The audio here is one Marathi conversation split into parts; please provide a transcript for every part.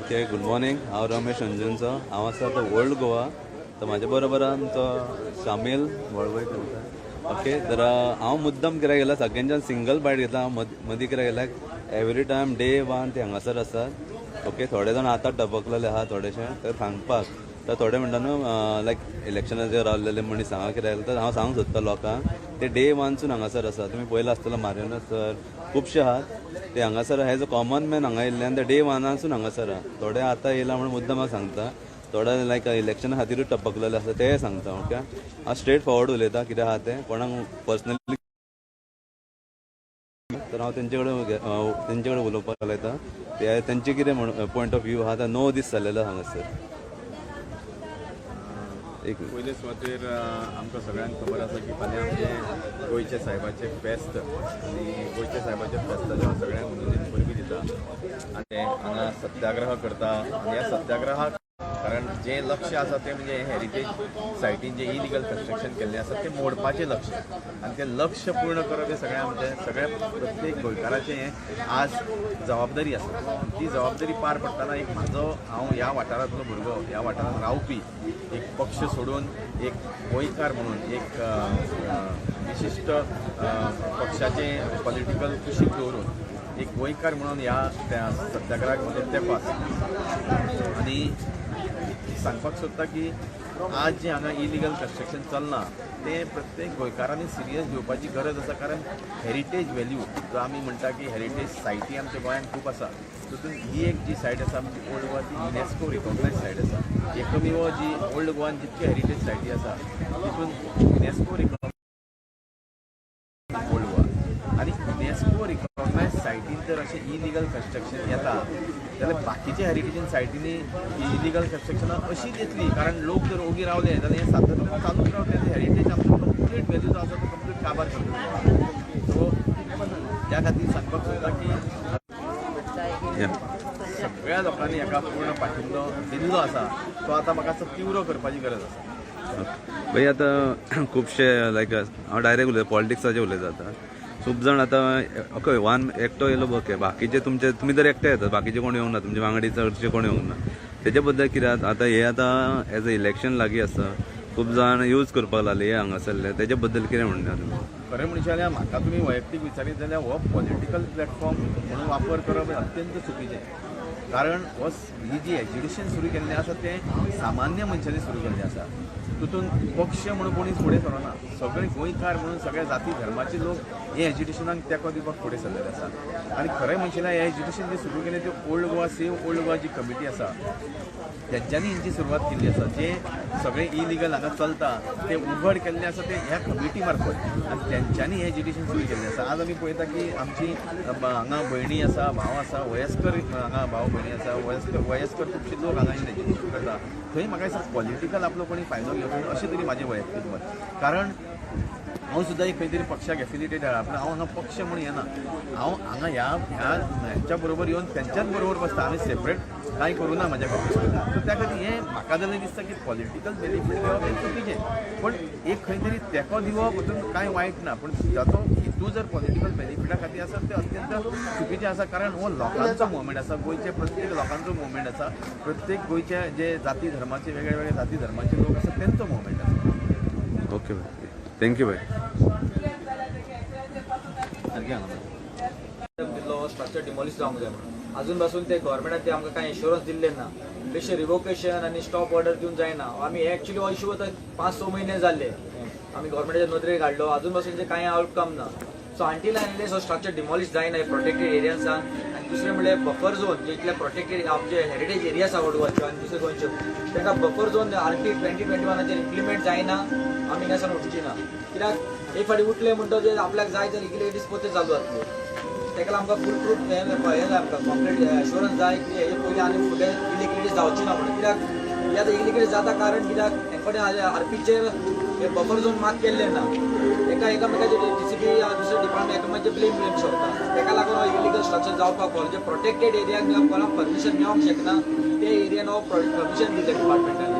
Okay, good morning. हांव रमेश अंजुनचो. हांव आसा तो ओल्ड गोवा. तर म्हाज्या बरोबरान तो शामील वळवयकर. ओके, तर हांव मुद्दम कित्याक गेला सगळ्यांच्यान सिंगल बायट घेतला. हांव मदीं कित्याक गेल्याक एवरी टायम डे 1 ते हांगासर आसात. ओके, थोडे जाण आतां टपकलेले आहा थोडेशे. तर सांगपाक तर थोडे म्हणटा न्हू लायक इलेक्शनाचेर रावलेले मनीस हांगा कित्याक तर हांव सांगूंक सोदता लोकांक ते डे 1सून हांगासर आसा. तुमी पयला आसतलो मारियन सर खुबशे आहात ते हांगासर एज अ कॉमन मॅन हांगा येयल्ले आनी ते डे 1सून हांगासर आहा. थोडे आतां येयला म्हणून मुद्दम हांव सांगता. थोडे लायक इलेक्शना खातीरूच टपकलेले आसा ते सांगता. ओके, हांव स्ट्रेट फॉवर्ड उलयता कितें आहा तें कोणाक पर्सनली तर हांव तेंचे कडेन उलोवपाक लायता. ते तेंचे कितें पॉयंट ऑफ व्यू आहा तो 9 दीस जाल्लेलो हांगासर. पयले सुवातेर आमकां सगळ्यांक खबर आसा की फाल्यां आमचे गोंयचे सायबाचे फेस्त आनी गोंयच्या सायबाच्या फेस्ताच्या सगळ्यांक उमेदीन परबी दिता आनी ते हांगा सत्याग्रह करता. आनी ह्या सत्याग्रहाक कारण जे लक्ष आसा ते म्हणजे हेरिटेज सायटीन जे इलिगल कन्स्ट्रक्शन केल्लें आसा ते मोडपाचें लक्ष आनी तें लक्ष पूर्ण करप हे सगळ्या प्रत्येक गोंयकाराचें हें आज जबाबदारी आसा. ती जबाबदारी पार पडटाना एक हांव ह्या वाठारांतलो भुरगो, ह्या वाठारांत रावपी, एक पक्ष सोडून एक गोंयकार म्हणून एक विशिश्ट पक्षाचें पॉलिटिकल कुशीक दवरून एक गोंयकार म्हणून ह्या त्या सत्याग्रहाक मध्ये तेंको आसा. आनी सांगपाक सोदता की आज जे हांगा इलिगल कन्स्ट्रक्शन चलना ते प्रत्येक गोंयकारांनी सिरियस घेवपाची गरज आसा. कारण हेरिटेज व्हॅल्यू जो आमी म्हणटा की हेरिटेज सायटी आमच्या गोंयांत खूब आसा. तितून ही एक जी सायट आसा आमची ओल्ड गोवा ती युनेस्को रिकॉग्नायज सायट आसा. एकमेव जी ओल्ड गोवान जितके हेरिटेज सायटी आसा तितून युनेस्को रिकॉग्नायज ओल्ड गोवा आनी युनेस्को रिकॉग्नायज सायटीन जर अशें इलिगल कन्स्ट्रक्शन येता जाल्यार बाकीच्या हेरिटेजीन सायटींनी इलिगल कन्स्ट्रक्शनां अशीच येतली. कारण लोक जर ओगी रावले जाल्यार हें सातत्यान चालूच रावतलें. हेरिटेज आमचो कंप्लीट व्हॅल्यू जो आसा तो कंप्लीट काबार करतलो. सो त्या खातीर सांगपाक सोदता की सगळ्या लोकांनी हाका पूर्ण पाठिंबो दिल्लो आसा. तो आतां म्हाका तीव्र करपाची गरज आसा. भाई आतां खुबशे लायक हांव डायरेक्ट उलयता पॉलिटिक्साचें उलयता. आतां खूब जाण आतां ओके एकटो येयलो ओके बाकीचे तुमी जर एकटे येतात बाकीचे कोण येवंक ना तुमचे वांगडी चडशे कोण येवंक ना. तेजे बद्दल कित्याक आतां हे आतां एज अ इलेक्शन लागीं आसा खूब जाण यूज करपाक लागले हे हांगासरले तेजे बद्दल कितें म्हणटा तुमी? खरें म्हणचे जाल्यार म्हाका तुमी वैयक्तीक विचारीत जाल्यार हो पॉलिटिकल प्लॅटफॉर्म म्हणून वापर करप अत्यंत चुकीचें. कारण ही जी एज्युकेशन सुरू केल्लें आसा तें सामान्य मनशांनी सुरू केल्लें आसा. तितून पक्ष म्हणून कोणीच फुडें सरना. सगळे गोंयकार म्हणून सगळ्या जाती धर्माचे लोक हे एज्युकेशनाक तेंको दिवपाक फुडें सरलेले आसा. आनी खरें म्हणचे जाल्यार हें एज्युकेशन जें सुरू केलें तें old Goa save old Goa जी कमिटी आसा तेंच्यांनी हेंची सुरवात केल्ली आसा. जे सगळे इलिगल हांगा चलता ते उघड केल्लें आसा ते ह्या कमिटी मार्फत आनी तेंच्यांनी हें एज्युकेशन सुरू केल्लें आसा. आज आमी पळयता की आमची हांगा भयणी आसा, भाव आसा, वयस्कर हांगा भाव भयणी आसा, वयस्कर खुबशे लोक हांगा येवन एज्युकेशन करता. थंय म्हाका दिसता पॉलिटिकल आपलो कोणी फायदो घेवचो अशें तरी म्हाजें वैयक्तीक मत. कारण हांव सुद्दां एक खंय तरी पक्षाक एफिलिएटेड आहा पूण हांव हांगा पक्ष म्हणून येना. हांव हांगा ह्या बरोबर येवन तेंच्याच बरोबर बसता. हांवें सेपरेट कांय करूं ना म्हाज्या पक्षाक. सो त्या खातीर हें म्हाका जाल्यार दिसता की पॉलिटिकल बेनिफीट घेवप हें चुकीचें. पूण एक खंय तरी तेंको दिवप हातूंत कांय वायट ना. पूण ताचो हेतू जर पॉलिटिकल बेनिफिटा खातीर आसा तें अत्यंत चुकीचें आसा. कारण हो लोकांचो मुवमेंट आसा. गोंयच्या प्रत्येक लोकांचो मुवमेंट आसा. प्रत्येक गोंयच्या जे जाती धर्माचे वेगळे वेगळे जाती धर्माचे लोक आसा तेंचो मुवमेंट आसा. ओके भाई, थँक्यू भाई. दिल्लो स्ट्रक्चर डिमॉलिश जावंक जाय म्हणून अजून पासून ते गव्हर्मेंटान ते आमकां कांय इन्शुरन्स दिल्ले ना. बेश्टे रिवोकेशन आनी स्टॉप ऑर्डर दिवन जायना. आमी एक्चुअली हो इश्यू 5-6 महिने जाल्ले आमी गव्हर्मेंटाच्या नदरेक हाडलो अजून पासून कांय आउटकम ना. सो अंटील अनलेस हो स्ट्रक्चर डिमॉलिश जायना प्रोटेक्टेड एरियासान. आनी दुसरें म्हणल्यार बफर झोन जे इतले प्रोटेक्टेड आमचे हेरिटेज एरियाज आसा वडगांवचे आनी दुसरे गोंयचे तांकां बफर झोन आर्टीकल 2021 इम्प्लिमेंट जायना. आमी हिंगासान उठची ना. कित्याक एक फावटी उठले म्हणटच आपल्याक जाय जाल्यार इलिगलिटीज पोते चालू जातल्यो. तेका आमकां फूल प्रूफ हें जाय आमकां कम्प्लीट एश्युरन्स जाय की हेजे पयलीं आनी फुडें इलिगलिटीज जावची ना म्हणून. कित्याक हे आतां इलिगलिटीज जाता कारण कित्याक हे कडेन आरपीचेर हे बफर झोन मार्क केल्ले ना. एकामेकाचे DCP दुसरे डिपार्टमेंट एकामेकाचे ब्लेम सोडटा. तेका लागून हो इलिगल स्ट्रक्चर जावपाक पावलो. जे प्रोटेक्टेड एरियाक कोणाक परमिशन मेळोंक शकना ते एरियान हो परमिशन दिले डिपार्टमेंटान.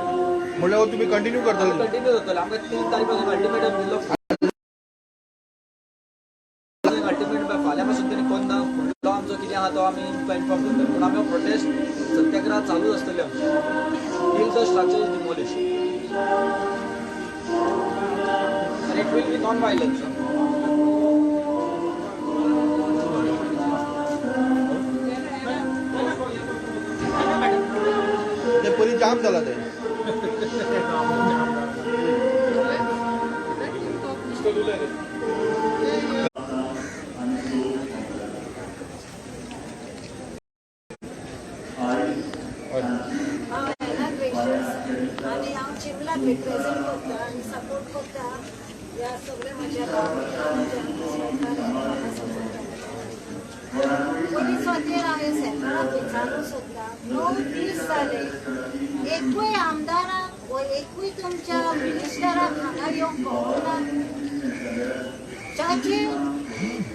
म्हणल्यार तुमी कंटिन्यू करतले? कंटिन्यू जातले. आमकां 3 तारीख पासून अल्टिमेटम दिल्लो. अल्टिमेट फाल्यां पासून तरी कोण ना फुडलो आमचो कितें आहा आहा तो आमी तुमकां इन्फॉर्म करतले पूण आमी प्रोटेस्ट सत्याग्रह चालूच आसतले आमचे till the structure is demolish and it will be non-violent. ते पयलीं जाम जाला ते आणि हांव चिमला रिप्रेझेंट करता आणि सपोर्ट करता ह्या सगळ्या म्हज्या पोलीस खातीर हांवें सरकाराक विचारूंक सोदता 9 दीस जाले एकूय आमदाराक व एकूय तुमच्या मिनिस्टराक हांगा येवंक पावना जाची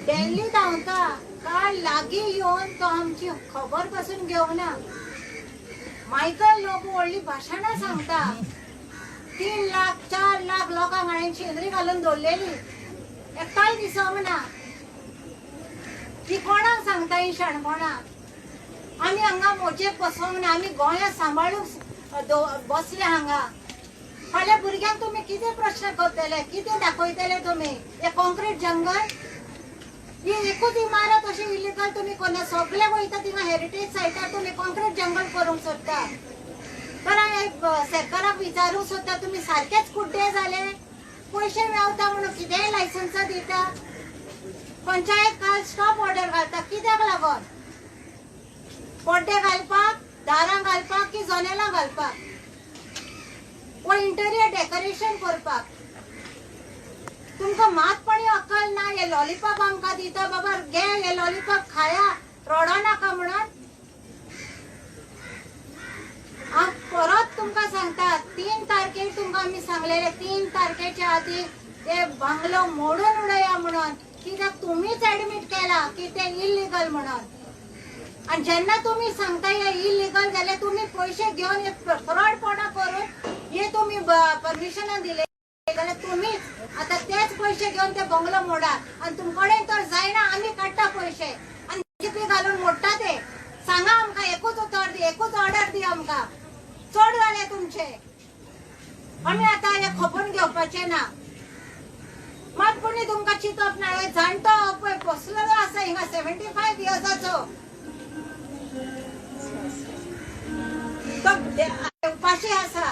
दिल्ली धांवता काल लागीं येवन तो आमची खबर पासून घेवना मायकल लोक व्हडली भाशणां सांगता 3 लाख 4 लाख लोकांक हांवें शेंद्री घालून दवरलेली एकटाय दिसोंक ना ती कोणाक सांगता ही शाणपणां आमी हांगा मोजेक बसोंक ना आमी गोंया सांबाळूंक बसले हांगा फाल्यां भुरग्यांक तुमी कितें प्रश्न करतले कितें दाखयतले तुमी हे कॉन्क्रीट जंगल ही एकूच इमारत अशी इलिगल तुम्ही कोणा सगळे वयता थिंगा हेरिटेज सायटार तुम्ही कॉन्क्रीट जंगल करूंक सोदता तर हांवें सरकाराक विचारूंक सोदता तुमी सारकेच कुड्डे जाले पयशे मेळटा म्हणून कितेंय लायसन्सां दिता पंचायत काल स्टॉप ऑर्डर घालता कित्याक लागोन पड्डे घालपाक दारां घालपाक की जनेलां घालपाक वा इंटेरियर डेकोरेशन करपाक तुमकां मातपणी अक्कल ना हे लॉलीपॉप आमकां दिता बाबा घे हे लॉलीपॉप खाया रडो नाका म्हणून हांव परत तुमकां सांगता 3 तारखेर तुमकां आमी सांगलेले 3 तारखेच्या आदी ते बंगलो मोडून उडया म्हणून कित्याक तुमीच एडमीट केला की ते इल्लीगल म्हणून आणि जेन्ना तुम्ही सांगता हे इल्लीगल जाल्यार तुम्ही पैसे घेवन हे फ्रॉडपणा करून हे तुम्ही परमिशनां दिले जाल्यार तुम्हीच आता तेच पैसे घेऊन ते बंगलो मोडा आणि तुमकडे तर जायना आम्ही काढता पैसे आणि जीपी घालून मोडटा ते सांगा आमकां एकूच उत्तर दी एकूच ऑर्डर दी आमकां चड जाले तुमचे आमी आता हे खपून घेवपाचे ना मग कोणी तुमकां चिंतप ना हे जाणटो पळय बसलेलो आसा हिंगा 75 इयर्साचो तो उपाशी आसा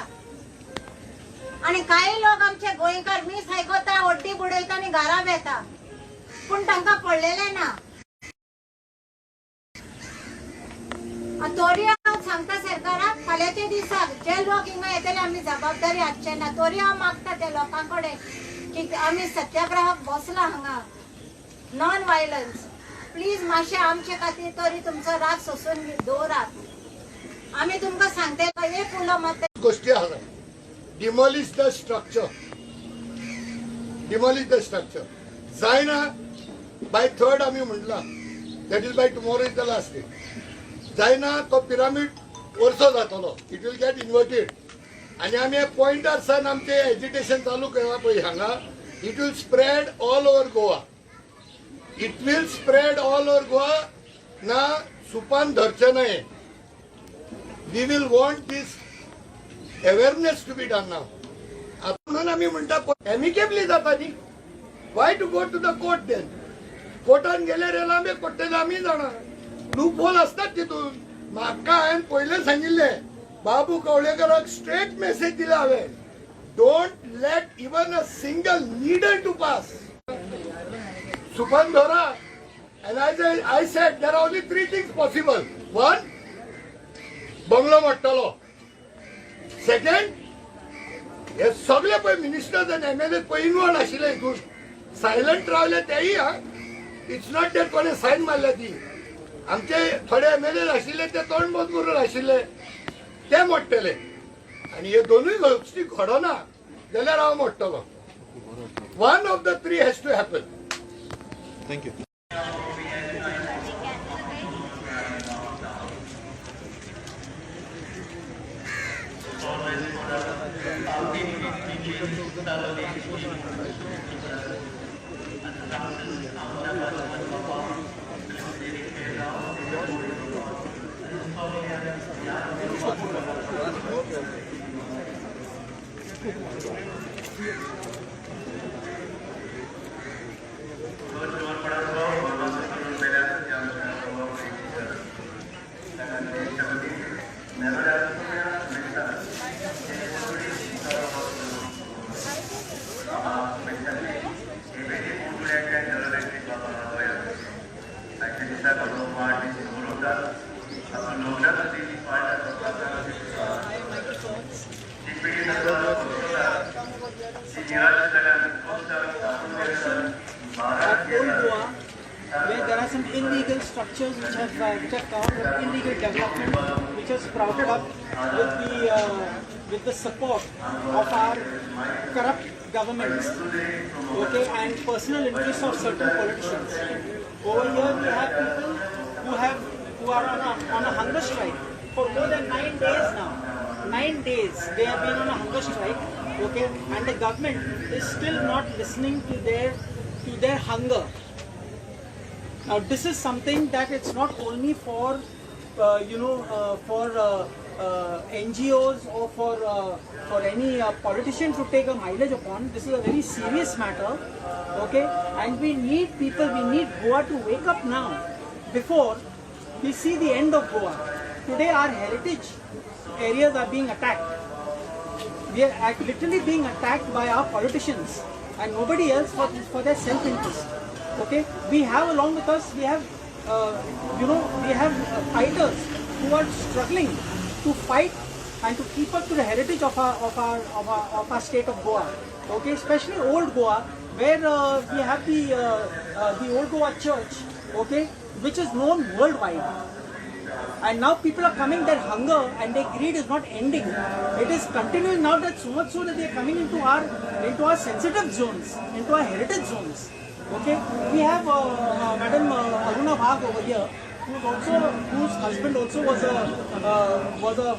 आणि काही लोक आमचे गोंयकार मीस आयकता ओड्डी बुडयता आणि घरा येता पण तांकां पडलेले ना तोरी हांव सांगता सरकाराक फाल्यांच्या दिसाक जे लोक हिंगा येतले आमी जबाबदारी हाडचे ना तोरी हांव मागता त्या लोकां कडेन की आमी सत्याग्रहाक बसला हांगा नॉन व्हायलन्स प्लीज मातशें आमचे खातीर तरी तुमचो राग सोसून दवरात आमी तुमकां सांगते एक उलो मत गोष्टी आसा demolish the structure जायना by 3rd आम्ही म्हटला that is by tomorrow is the last day जायना तो पिरामिड वर्सो जातलो it will get inverted आणि आम्ही पॉइंटारसान आमचे एजिटेशन चालू केला पळय हांगा it will spread all over Goa ना सुपान धरचे न्हय we will want this awareness to be done now. म्हणून आम्ही म्हणता एमिकेबली जाता न्ही why to go to the court then कोर्टान गेल्यार आमी पडटले आमी जाणा लूप होल असतात तितून म्हाका हांवें पयलें सांगिल्लें बाबू कवळेकराक स्ट्रेट मेसेज दिला हांवें don't let even a single needle to pass सुपान धरा and I said there are only 3 things possible. 1, bungalow मोडटलो. Second हे सगळे पळय मिनिस्टर्स आनी MLA पळय इन्वॉल्व आशिल्ले हितून सायलंट रावले तेही इट्स नॉट डेट कोणे सायन मारल्या ती आमचे थोडे MLA आशिल्ले ते तोंड बंद करून आशिल्ले ते मोडटले आणि हे दोनूय गोष्टी घडना जाल्यार हांव मोडटलो one of the 3 has to happen thank you At Old Goa, where there are some illegal structures which have come up with illegal development, which has sprouted up with the support of our corrupt governments, okay, and personal interests of certain politicians. Over here, we have people who are on a hunger strike for more than 9 days now. 9 days they have been on a hunger strike, okay, and the government is still not listening to their hunger. Now this is something that it's not only for NGOs or for any politician to take a mileage upon. This is a very serious matter, okay, and we need Goa to wake up now before we see the end of Goa. Today our heritage areas are being attacked. We are literally being attacked by our politicians and nobody else for their self-interest. Okay, we have along with us, we have fighters who are struggling to fight and to keep up to the heritage of our state of Goa. Okay, especially Old Goa, where we have the Old Goa Church, okay, which is known worldwide. And now people are coming, their hunger and their greed is not ending. It is continuing now, that so much so that they are coming into our sensitive zones, into our heritage zones. Okay, we have Madam Aruna Bhag over here, whose husband also was a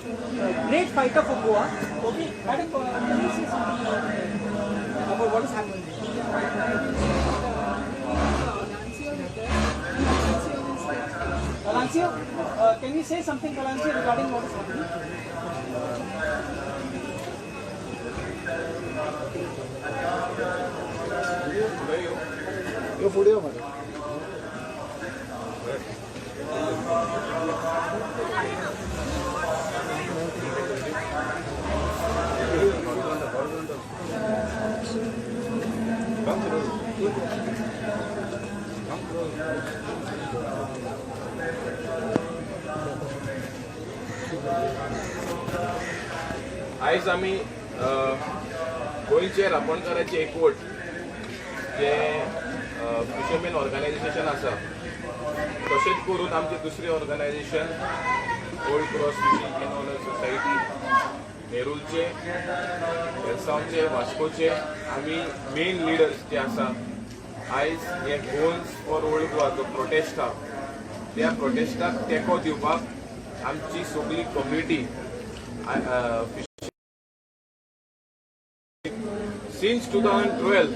great fighter for Goa. Okay, Madam, can you say something about what is happening? Kalancio, can you say something, Kalancio, regarding what is happening? आयज आमी गोंयचे रांपोणकारांचे एकवट जे फिशरमॅन ऑर्गनायझेशन आसा तशेंच करून आमचे दुसरे organisation old cross fishing and honour society नेरूलचे वेलसांवचे वास्कोचे आमी मेन लिडर्स जे आसा आयज हे गोन्स फॉर ओल्ड गोवा जो प्रोटेस्ट आहा त्या प्रोटेस्टाक तेंको दिवपाक आमची सगळी कम्युनिटी सिन्स 2012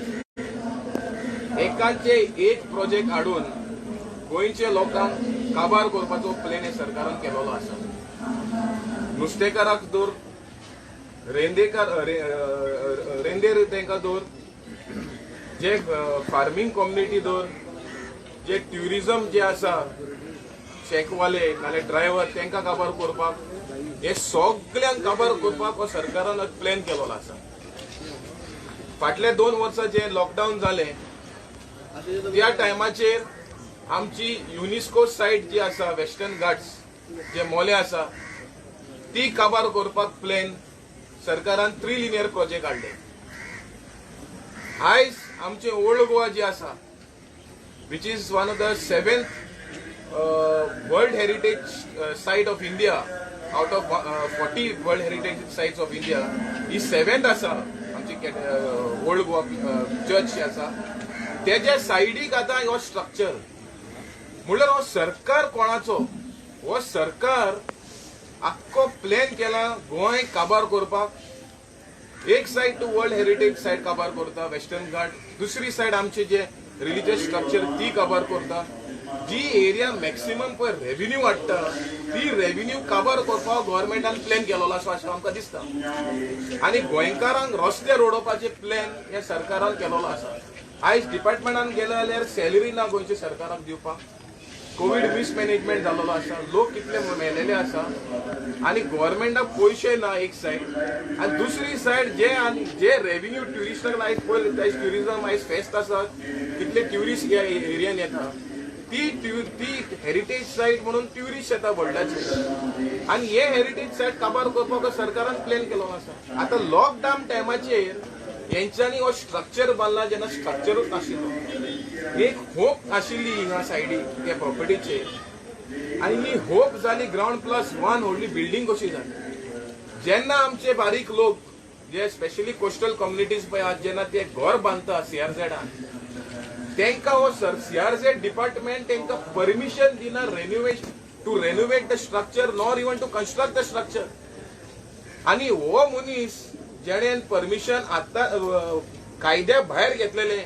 एकाचे एक प्रोजेक्ट हाडून गोंयच्या लोकांक काबार करपाचो प्लॅन हे सरकारान केलेलो आसा. नुस्तेकाराक दर रेंदेर तांकां दर जे फार्मिंग कम्युनिटी दर जे ट्युरिझम जे आसा शेकवाले नाल्यार ड्रायव्हर तांकां काबार करपाक हे सगळ्यांक काबार करपाक हो सरकारान प्लॅन केलेलो आसा. फाटल्या 2 वर्सां जे लॉकडावन जाले त्या टायमाचेर आमची युनेस्को सायट जी आसा वेस्टर्न घाट्स जे मोले आसा ती काबार करपाक प्लॅन सरकारान 3 लिनियर प्रोजेक्ट हाडले. आयज आमचे ओल्ड गोवा जे आसा which is one of the 7th world heritage site of India out of 40 world heritage sites of India ही 7th आसा आमची ओल्ड गोवा चर्च आसा. तेज्या सायडीक आतां हो स्ट्रक्चर म्हणल्यार हो सरकार कोणाचो? हो सरकार आख्खो प्लॅन केला गोंय काबार करपाक. एक सायड टू वर्ल्ड हेरिटेज सायट काबार करता वेस्टर्न घाट, दुसरी सायड आमचे जे रिलिजियस स्ट्रक्चर ती काबार करता जी एरिया मॅक्सिमम पळय रेव्हेन्यू वाडटा ती रेव्हेन्यू काबार करपाक गव्हर्मेंटान प्लॅन केलेलो आसा अशें आमकां दिसता आनी गोंयकारांक रस्ते रोडोवपाचे प्लॅन हे सरकारान केलेलो आसा आयज डिपार्टमेंटान गेले जाल्यार सॅलरी ना गोंयच्या सरकाराक दिवपाक कोविड मिसमॅनेजमेंट जाल्लो आसा लोक कितले मेलेले आसा आनी गव्हर्मेंटाक पयशे ना एक सायड आनी दुसरी सायड जे रेव्हेन्यू ट्युरिस्टाक आयज पळय आयज ट्युरिजम आयज फेस्त आसा कितले ट्युरिस्ट ह्या एरियान येता ती हेरिटेज सायट म्हणून ट्युरिस्ट येता व्हडल्याचे आनी हे हेरिटेज सायट काबार करपाक सरकारान प्लॅन केलो आसा आतां लॉकडावन टायमाचेर हेंच्यांनी हो स्ट्रक्चर बांदला जेन्ना स्ट्रक्चरूच नाशिल्लो एक होप आशिल्ली हिंगा सायडीक त्या प्रॉपर्टीचेर आनी ही होप जाली +1 व्हडली बिल्डींग कशी जाली जेन्ना आमचे बारीक लोक जे स्पेशली कोस्टल कम्युनिटीज पळय आहात जेन्ना ते घर बांदता CRZान तेंका हो CRZ डिपार्टमेंट तेंका परमिशन दिना to renovate the structure nor even to construct the structure आनी हो मनीस जेणेन परमिशन आतां कायद्या भायर घेतलेले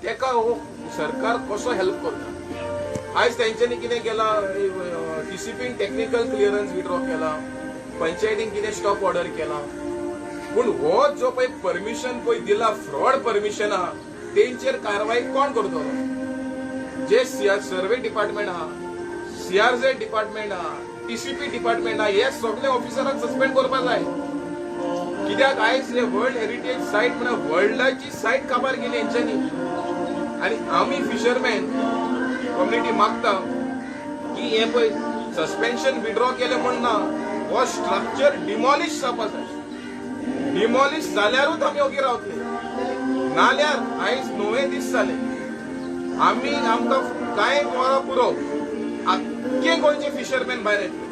तेका हो सरकार कसो हेल्प करता आयज तेंच्यांनी कितें केला TCPन टेक्निकल क्लियरन्स विड्रॉ केला पंचायतीन कितें स्टॉप ऑर्डर केला पूण हो जो पळय परमिशन पळय दिला फ्रॉड परमिशन आहा तेंचेर कारवाई कोण करतलो जे सर्वे डिपार्टमेंट आहा CRZ डिपार्टमेंट आहा TCP डिपार्टमेंट आहा हे सगळे ऑफिसरांक सस्पेंड करपाक जाय कित्याक आयज हे वर्ल्ड हेरिटेज सायट म्हणल्यार वर्ल्डाची सायट काबार केली हेंच्यांनी आनी आमी फिशरमॅन कम्युनिटी मागता की हे पळय सस्पेन्शन विड्रॉ केले म्हण ना हो स्ट्रक्चर डिमॉलिश जावपा जाय डिमॉलिश जाल्यारूच आमी ओगी रावतले नाल्यार आयज 9 दीस जाले आमकां कांय वरां पुरो आख्खे गोंयचे फिशरमॅन भायर येतले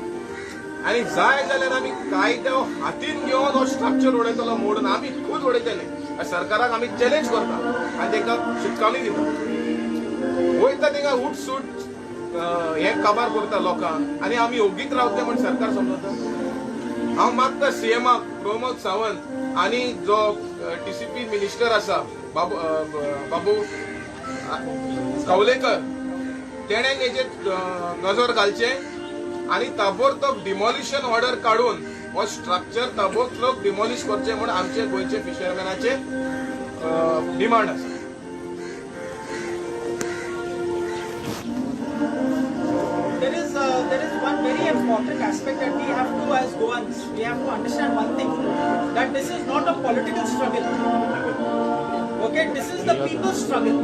आनी जाय जाल्यार आमी कायदो हातीन घेवन हो स्ट्रक्चर उडयतलो मोडून आमी खूद उडयतले सरकाराक आमी चॅलेंज करता आनी तांकां शिटकावणी दिता वयता थिंगा उठसूट हे काबार करता लोकांक आनी आमी ओगीच रावतले म्हण सरकार समजता हांव मागता CMाक प्रमोद सावंत आनी जो TCP मिनिस्टर आसा बाबू कवलेकर तेणें हेजेर नजर घालचे आनी ताबडतोब डिमॉलिशन ऑर्डर काडून हो स्ट्रक्चर ताबडतोब डिमॉलिश करचे म्हण आमचे गोंयचे फिशरमॅनाचे डिमांड आसा There is one very important aspect that we have to, as Goans, we have to understand one thing, that this is not a political struggle. Okay, this is the people's struggle.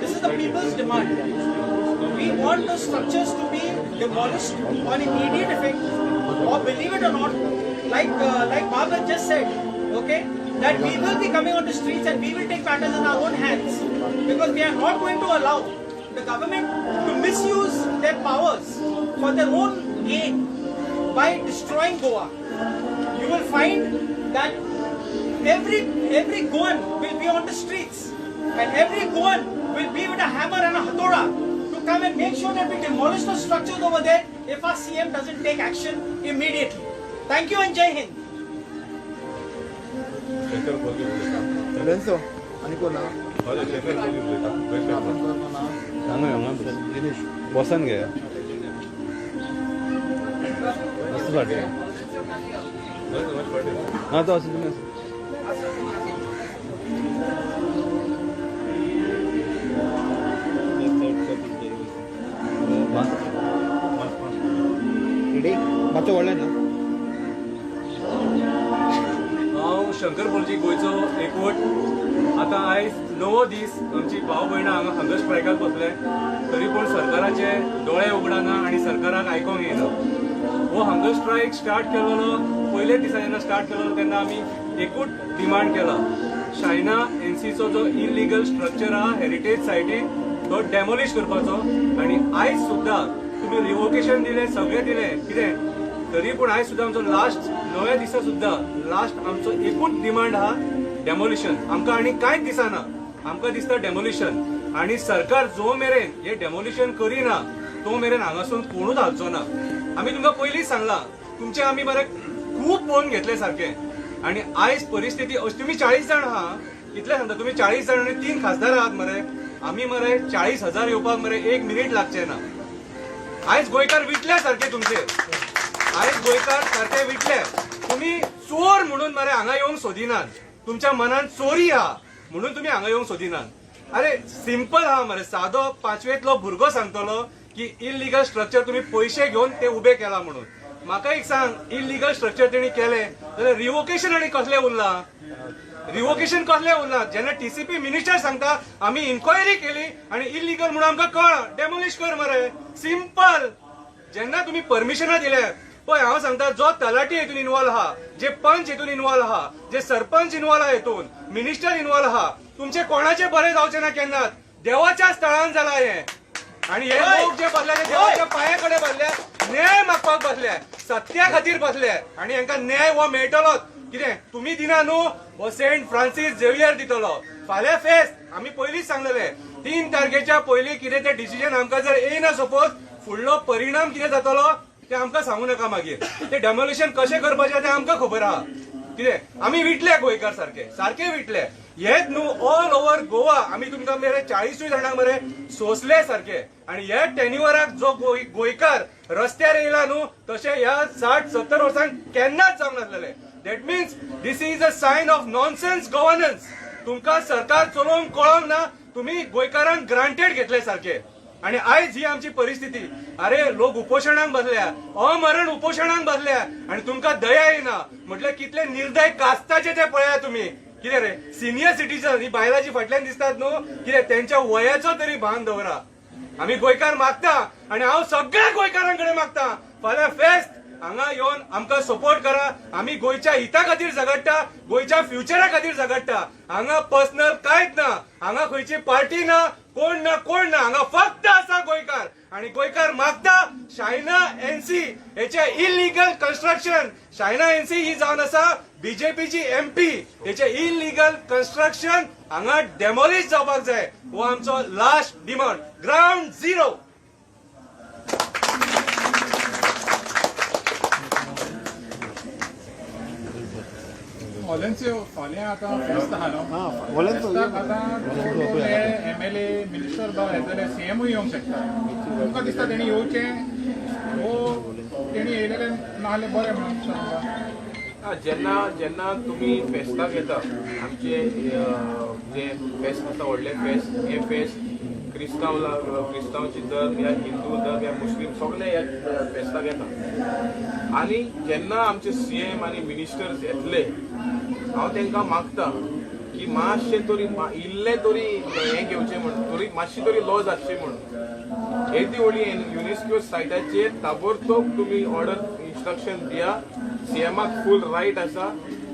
This is the people's demand. We want the structures to be demolished on immediate effect, or believe it or not, like Bhagat just said, okay, that we will be coming on the streets and we will take matters in our own hands, because we are not going to allow the government to misuse their powers for their own gain by destroying Goa. You will find that every Goan will be on the streets, and every Goan will be with a hammer and a hattoda to come and make sure that we demolish the structures over there if our CM doesn't take action immediately. Thank you and Jai Hind. आणि कोणा बसन घे मस्त वाटते हा तो असं तुम्ही मातसो व्हडलें ना हांव शंकर भटजी गोंयचो एकवट आतां आयज 9 दीस आमची भाव भयणां हांगा स्ट्रायकाक बसले तरी पूण सरकाराचे दोळे उगडाना आनी सरकाराक आयकोंक येना हो हंगर स्ट्रायक स्टार्ट केलेलो पयले दिसा जेन्ना स्टार्ट केलेलो तेन्ना आमी एकूच डिमांड केला चायना NCचो जो इलिगल स्ट्रक्चर आहा हेरिटेज सायटीन तो डेमोलिश करपाचो आनी आयज सुद्दां तुमी रिवोकेशन दिलें सगळें दिलें कितें तरी पूण आयज सुद्दां आमचो लास्ट 9 दिसा सुद्दां लास्ट आमचो एकूच डिमांड आहा डेमोलिशन आमकां आनी कांयच दिसना आमकां दिसता डेमोलिशन आनी सरकार जो मेरेन हे डेमोलिशन करिना तो मेरेन हांगासून कोणूच हालचो ना आमी तुमकां पयलींच सांगलां तुमचे आमी मरे खूब पळोवन घेतले सारकें आनी आयज परिस्थिती अशी तुमी 40 जाण आहा कितले सांगता तुमी 40 जाण आनी 3 खासदार आहात मरे आम्ही मरे 40,000 येवपाक मरे 1 मिनिट लागचे ना. आयज गोंयकार विटले सारखे तुमचे. आयज गोंयकार सारखे विटले. तुम्ही चोर म्हणून मरे हांगा येवंक सोदिनात. तुमच्या मनात चोरी हा म्हणून तुम्ही हांगा येवंक सोदिनात. अरे सिंपल हा मरे, सादो 5वेतलो भुरगो सांगतलो की इलिगल स्ट्रक्चर तुम्ही पैसे घेऊन ते उभे केला म्हणून. म्हाका एक सांग, इलिगल स्ट्रक्चर तेणी केले जाल्यार रिवोकेशन आनी कसले उरला? रिवोकेशन कसले उरला? जेन्ना टीसीपी मिनिस्टर सांगता आम्ही इन्क्वायरी केली आणि इलिगल म्हणून आमकां कळ, डेमोलिश कर मरे. सिंपल. जेन्ना तुम्ही परमिशनां दिले पळय, हांव सांगता, जो तलाटी हेतून इन्वॉल्व आहा, जे पंच हेतून इन्वॉल्व आहा, जे सरपंच इन्वॉल्व आहा हेतून, मिनिस्टर इन्वॉल्व आहा, तुमचे कोणाचे बरे जावचे ना केन्नाच. देवाच्या स्थळान जाला हे. आणि हे लोक जे बसले ते देवाच्या पांयाकडे बसले, न्याय मागपाक बसले, सत्या खातीर बसले आणि हांकां न्याय हो मेळटलोच. कितें तुम्ही दिना न्हू, हो सेंट फ्रांसीस झेवियर दितलो. फाल्यां फेस्त आमी पयलींच सांगलेले, 3 तारखेच्या पयलीं कितें ते डिसिजन आमकां जर येयना सपोज, फुडलो परिणाम कितें जातलो ते आमकां सांगू नाका मागीर. ते डेमोलिशन कशें करपाचें ते आमकां खबर आहा. कितें आमी विटले गोंयकार सारखे विटले. हेच न्हू ऑल ओव्हर गोवा आमी तुमकां मरे 40 जाणांक मरे सोंसले सारखे. आणि ह्या टेन्युअराक जो गोंयकार रस्त्यार येयला न्हू, तशें ह्या 60-70 वर्सांक केन्नाच जावंक नासलेले. That means this is a sign of nonsense governance. तुमकां सरकार चलोवंक कळोंक ना, तुम्ही गोंयकारांक ग्रांटेड घेतले सारखे. आणि आयज ही आमची परिस्थिती. अरे लोक उपोशणांक बसल्या, अमरण उपोशणांक बसल्या आणि तुमकां दया येना. म्हटल्यार कितले निर्दय कास्ताचे ते पळया तुम्ही. कितें रे, सिनियर सिटीजन ही बायलांची फाटल्यान दिसतात न्हू, कितें त्यांच्या वयाचो तरी भान दवरा. आमी गोंयकार मागता आणि हांव सगळ्या गोंयकारांकडे मागता, फाल्यां फेस्त हांगा येवन आमकां सपोर्ट करा. आमी गोंयच्या हिता खातीर झगडटा, गोंयच्या फ्युचरा खातीर झगडटा. हांगा पर्सनल कांयच ना, हांगा खंयची पार्टी ना, कोण ना. हांगा फक्त आसा गोंयकार. आणि गोंयकार मागता शायना एनसी हेचे इलिगल कन्स्ट्रक्शन. शायना एनसी ही जावन आसा बीजेपीची MP. हेचे इलिगल कन्स्ट्रक्शन हांगा डेमोलिश जावपाक जाय. हो आमचो लास्ट डिमांड. Ground zero. ऑलेंचे फाल्यां आतां फेस्त आहा न्हू, फेस्ताक आतां MLA मिनिस्टर जावं येतले, CMूय येवंक शकता. तुमकां दिसता तेणी येवचें, वो तेणी येयलेले नासले बरें म्हणून सांगता? जेन्ना तुम्ही फेस्ताक येता, आमचे जे फेस्त आसा व्हडले फेस्त, हे फेस्त क्रिस्तांवची धर्म या हिंदू धर्म या मुस्लिम सगळे ह्या फेस्ताक येता. आणि जेन्ना आमचे CM आनी मिनिस्टर्स येतले, हांव तांकां मागता की मातशें तरी इल्लें तरी हें घेवचें म्हणून, मातशी तरी लॉ जातची म्हणून. येदी व्हडली युनेस्को सायटाचेर ताबडतोब तुम्ही ऑर्डर इन्स्ट्रक्शन दिया. CMाक फूल रायट आसा.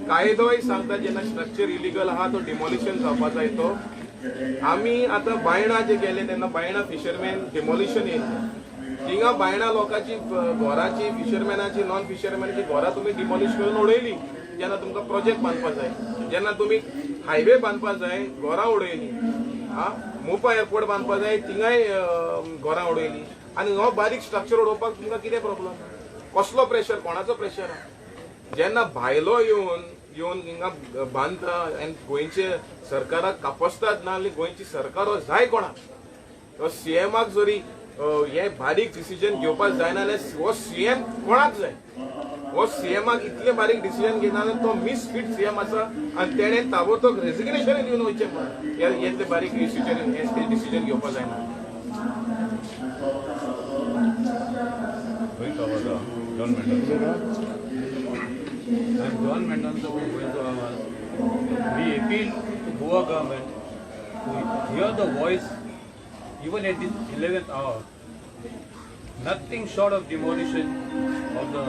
कायदोय सांगता जेन्ना स्ट्रक्चर इलिगल आहा तो डिमॉलिशन जावपा जाय तो. आमी आतां बायणां जे गेले तेन्ना बायणां फिशरमॅन डिमॉलिशन येयलें. थिंगा बायणां लोकांची घराची, फिशरमॅनाची, नॉन फिशरमॅनाची घरां तुमी डिमॉलिश करून उडयली. जेन्ना तुमकां प्रोजेक्ट बांदपा जाय, जेन्ना तुमी हायवे बांदपा जाय, घरां उडयली. मोपा एअरपोर्ट बांदपा जाय, थिंगाय घरां उडयली. आनी हो बारीक स्ट्रक्चर उडोवपाक तुमकां कितें प्रॉब्लम? कसलो प्रेशर, कोणाचो प्रेशर? जेन्ना भायलो येवन हिंगा बांदता आनी गोंयचे सरकाराक कापसतात, ना गोंयची सरकार हो जाय कोणाक? तो CMाक जरी हे बारीक डिसिजन घेवपाक जायना जाल्यार हो CM कोणाक जाय? हो CMाक इतले बारीक डिसिजन घेना जाल्यार तो मिसफीट CM आसा आनी तेणें ताबडतोब रेजिग्नेशन दिवन वयचें म्हणून येतले बारीक डिसिजन घेवपाक जायना. I'm John Mendonca from Goenka Awas. We appeal to Goa government to hear the voice even at this 11th hour. Nothing short of demolition of the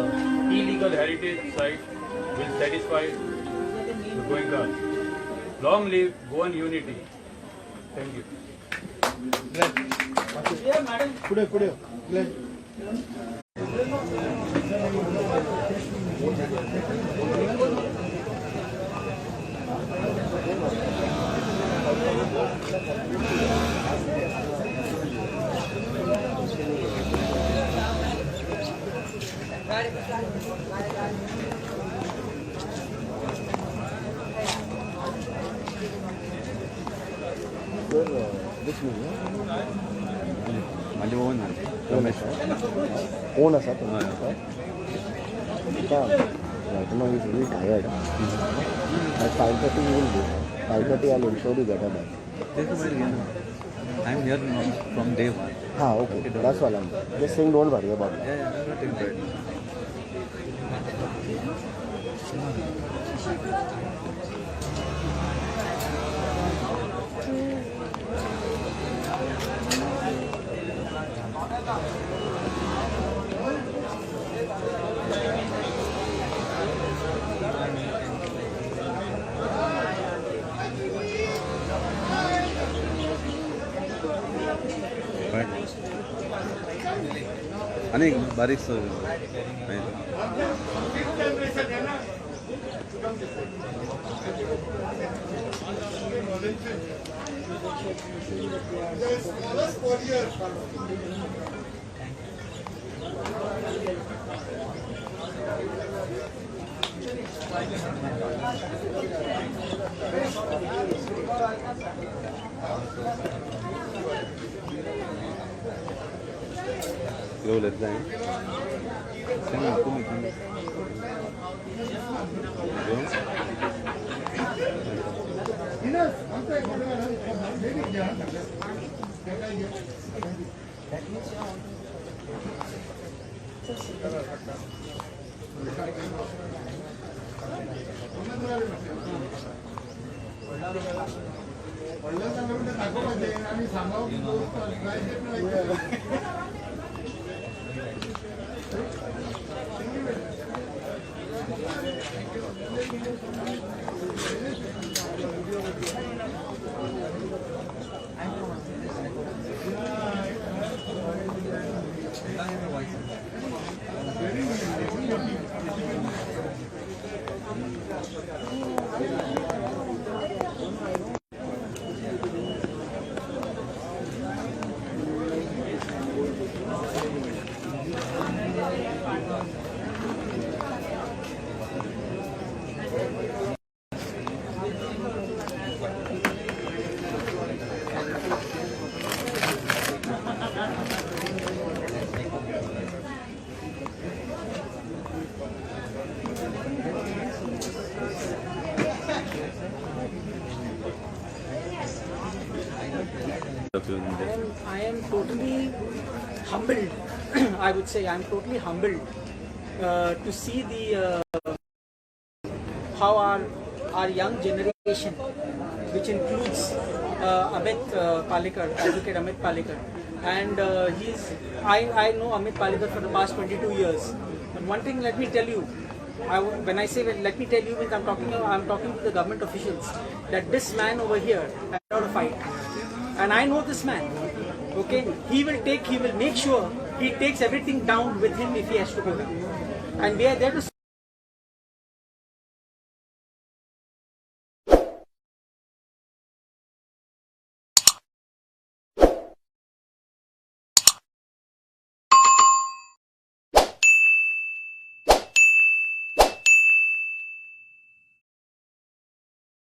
illegal heritage site will satisfy the Goenkas. Long live Goan unity. Thank you. पुढे this माझे ओन रमेश कोण आसा तो right now he's really tired. At 5:30 he will go. 5:30 I'll ensure you get a bag. I'm here from day one. Okay. That's all I'm just saying, don't worry about that. Yeah, I'm not taking bread. आणि बारीक Yo let's go. I am totally humbled. I would say I am totally humbled to see the how our young generation, which includes Amit Palekar, Advocate Amit Palekar, and I know Amit Palekar for the past 22 years. But one thing, let me tell you, when I say let me tell you, means I'm talking to the government officials that this man over here has not a fight. And I know this man, okay? He will make sure he takes everything down with him if he has to go down. And we are there to